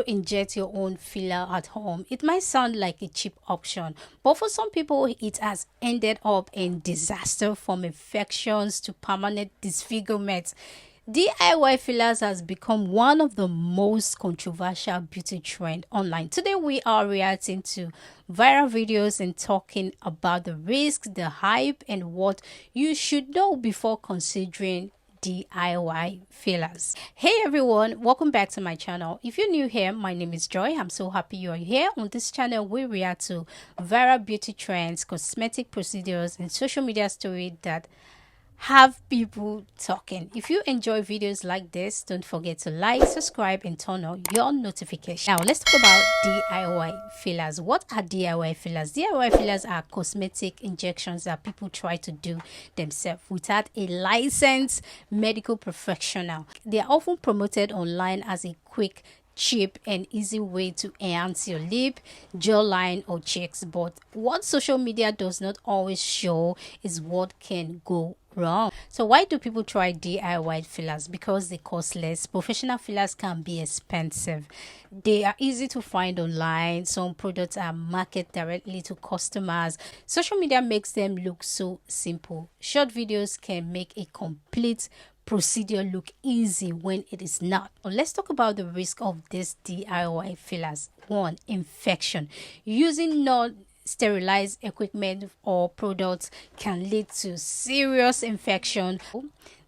ever inject your own filler at home? It might sound like a cheap option, but for some people, it has ended up in disaster, from infections to permanent disfigurement. DIY fillers has become one of the most controversial beauty trend online. Today we are reacting to viral videos and talking about the risks, the hype, and what you should know before considering DIY fillers. Hey everyone, welcome back to my channel. If you're new here, my name is Joy. I'm so happy you are here. On this channel, we react to viral beauty trends, cosmetic procedures, and social media stories that have people talking. If you enjoy videos like this, don't forget to like, subscribe, and turn on your notification. Now let's talk about DIY fillers. What are DIY fillers? DIY fillers are cosmetic injections that people try to do themselves without a licensed medical professional. They are often promoted online as a quick, cheap, and easy way to enhance your lip, jawline, or cheeks. But what social media does not always show is what can go wrong. So why do people try DIY fillers? Because they cost less. Professional fillers can be expensive. They are easy to find online. Some products are marketed directly to customers. Social media makes them look so simple. Short videos can make a complete procedure look easy when it is not. Let's talk about the risk of these DIY fillers. 1. Infection. Using non-sterilized equipment or products can lead to serious infection.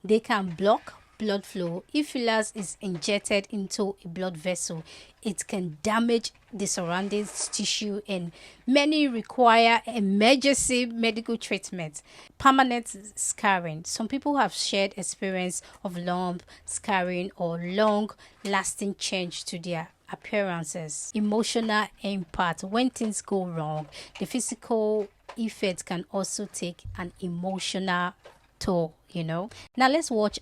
They can block blood flow. If fillers is injected into a blood vessel, it can damage the surrounding tissue, and many require emergency medical treatment. Permanent scarring. Some people have shared experience of lump scarring or long lasting change to their appearances. Emotional impact. When things go wrong, the physical effect can also take an emotional toll, Now let's watch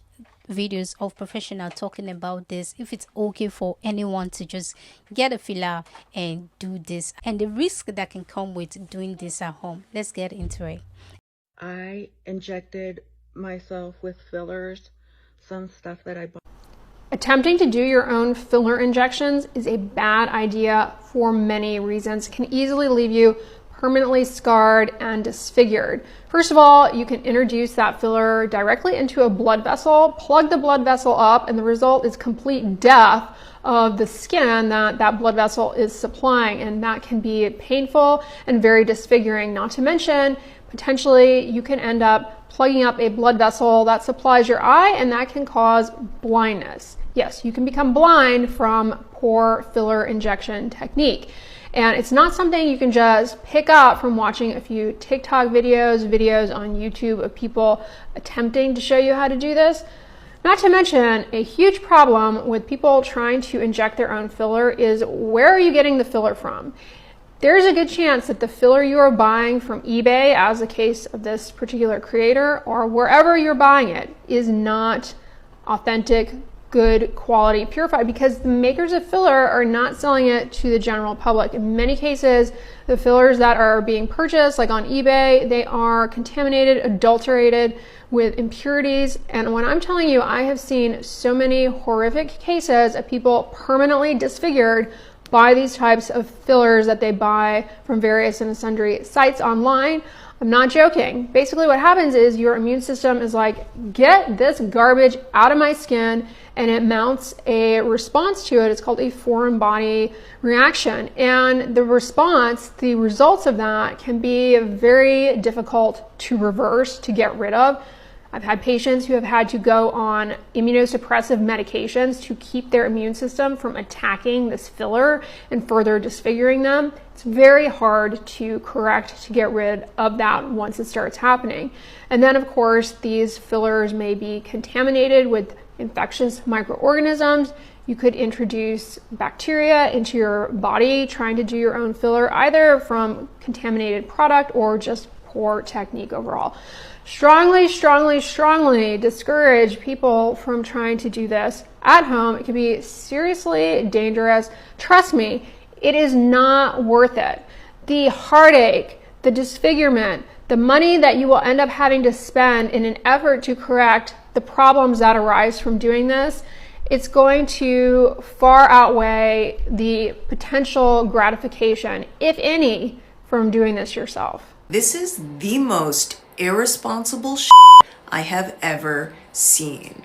videos of professionals talking about this, if it's okay for anyone to just get a filler and do this, and the risk that can come with doing this at home. Let's get into it. I injected myself with fillers, some stuff that I bought. Attempting to do your own filler injections is a bad idea for many reasons. It can easily leave you permanently scarred and disfigured. First of all, you can introduce that filler directly into a blood vessel, plug the blood vessel up, and the result is complete death of the skin that blood vessel is supplying, and that can be painful and very disfiguring. Not to mention, potentially you can end up plugging up a blood vessel that supplies your eye, and that can cause blindness. Yes, you can become blind from poor filler injection technique. And it's not something you can just pick up from watching a few TikTok videos on YouTube of people attempting to show you how to do this. Not to mention, a huge problem with people trying to inject their own filler is, where are you getting the filler from? There's a good chance that the filler you are buying from eBay, as the case of this particular creator, or wherever you're buying it, is not authentic, good quality purified, because the makers of filler are not selling it to the general public. In many cases, the fillers that are being purchased, like on eBay, they are contaminated, adulterated with impurities. And when I'm telling you, I have seen so many horrific cases of people permanently disfigured by these types of fillers that they buy from various and sundry sites online. I'm not joking. Basically what happens is your immune system is like, get this garbage out of my skin, and it mounts a response to it. It's called a foreign body reaction. And the response, the results of that can be very difficult to reverse, to get rid of. I've had patients who have had to go on immunosuppressive medications to keep their immune system from attacking this filler and further disfiguring them. It's very hard to correct, to get rid of that once it starts happening. And then of course, these fillers may be contaminated with infectious microorganisms. You could introduce bacteria into your body trying to do your own filler, either from contaminated product or just poor technique overall. Strongly discourage people from trying to do this at home. It can be seriously dangerous. Trust me, it is not worth it. The heartache, the disfigurement, the money that you will end up having to spend in an effort to correct the problems that arise from doing this it's going to far outweigh the potential gratification, if any, from doing this yourself. This is the most irresponsible I have ever seen.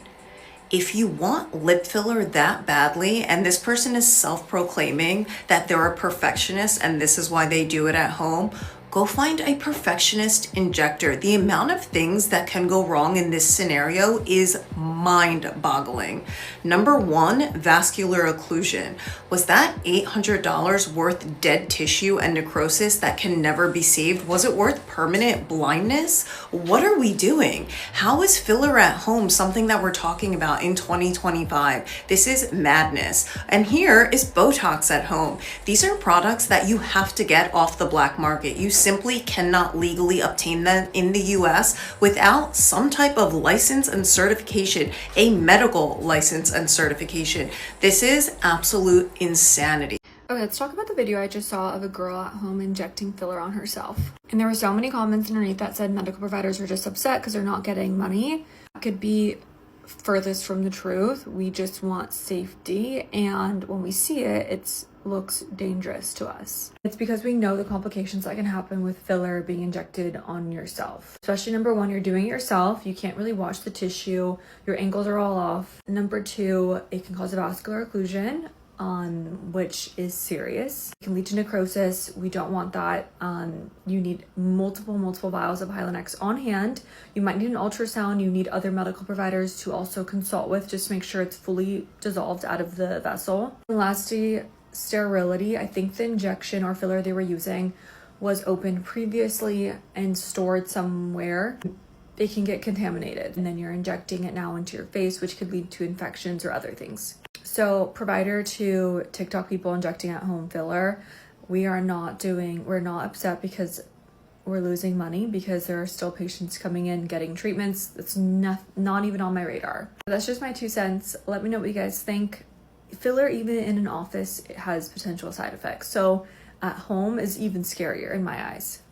If you want lip filler that badly, and this person is self-proclaiming that they're a perfectionist and this is why they do it at home, go find a perfectionist injector. The amount of things that can go wrong in this scenario is mind-boggling. Number one, vascular occlusion. Was that $800 worth dead tissue and necrosis that can never be saved? Was it worth permanent blindness? What are we doing? How is filler at home something that we're talking about in 2025? This is madness. And here is Botox at home. These are products that you have to get off the black market. You simply cannot legally obtain them in the US without some type of license and certification, a medical license and certification. This is absolute insanity. Okay, let's talk about the video I just saw of a girl at home injecting filler on herself. And there were so many comments underneath that said medical providers are just upset because they're not getting money. That could be furthest from the truth. We just want safety, and when we see it, it looks dangerous to us. It's because we know the complications that can happen with filler being injected on yourself. Especially number one, you're doing it yourself. You can't really wash the tissue. Your angles are all off. Number two, it can cause a vascular occlusion, which is serious. It can lead to necrosis. We don't want that. You need multiple vials of Hylenex on hand. You might need an ultrasound. You need other medical providers to also consult with, just make sure it's fully dissolved out of the vessel. And lastly, sterility. I think the injection or filler they were using was opened previously and stored somewhere. It can get contaminated, and then you're injecting it now into your face, which could lead to infections or other things. So provider to TikTok people injecting at home filler, we're not upset because we're losing money, because there are still patients coming in getting treatments. That's not even on my radar. That's just my 2 cents. Let me know what you guys think. Filler, even in an office, it has potential side effects. So at home is even scarier in my eyes.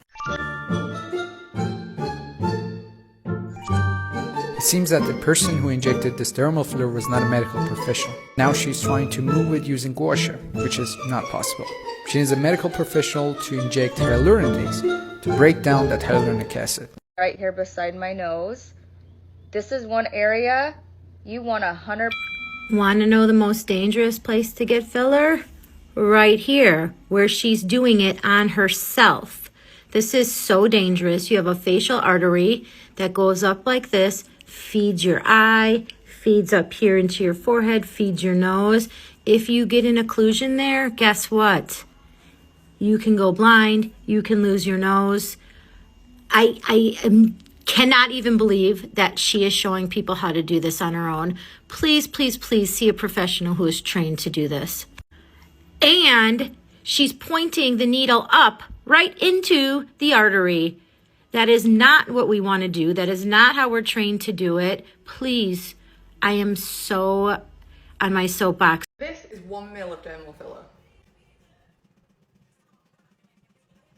It seems that the person who injected this dermal filler was not a medical professional. Now she's trying to move it using gua sha, which is not possible. She needs a medical professional to inject hyaluronidase to break down that hyaluronic acid. Right here beside my nose. This is one area you want 100%. Want to know the most dangerous place to get filler? Right here, where she's doing it on herself. This is so dangerous. You have a facial artery that goes up like this, feeds your eye, feeds up here into your forehead, feeds your nose. If you get an occlusion there, guess what? You can go blind, you can lose your nose. I cannot even believe that she is showing people how to do this on her own. Please, please, please see a professional who is trained to do this. And she's pointing the needle up right into the artery. That is not what we want to do. That is not how we're trained to do it. Please, I am so on my soapbox. This is 1 ml of dermal filler.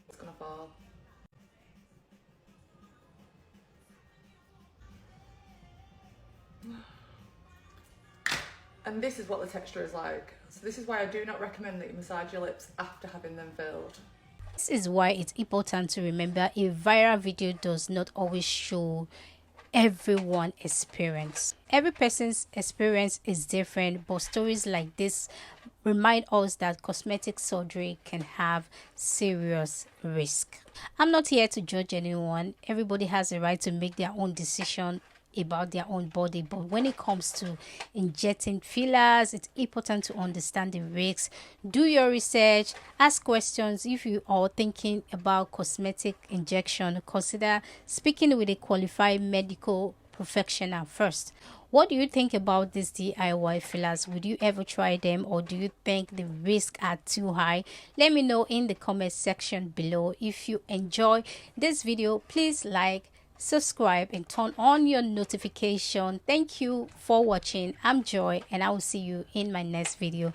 It's gonna fall. And this is what the texture is like. So this is why I do not recommend that you massage your lips after having them filled. This is why it's important to remember a viral video does not always show everyone's experience. Every person's experience is different, but stories like this remind us that cosmetic surgery can have serious risk. I'm not here to judge anyone. Everybody has a right to make their own decision about their own body, but when it comes to injecting fillers, it's important to understand the risks. Do your research, ask questions. If you are thinking about cosmetic injection, consider speaking with a qualified medical professional first. What do you think about these DIY fillers? Would you ever try them, or do you think the risks are too high? Let me know in the comment section below. If you enjoy this video, please like, subscribe, and turn on your notification. Thank you for watching. I'm Joy, and I will see you in my next video.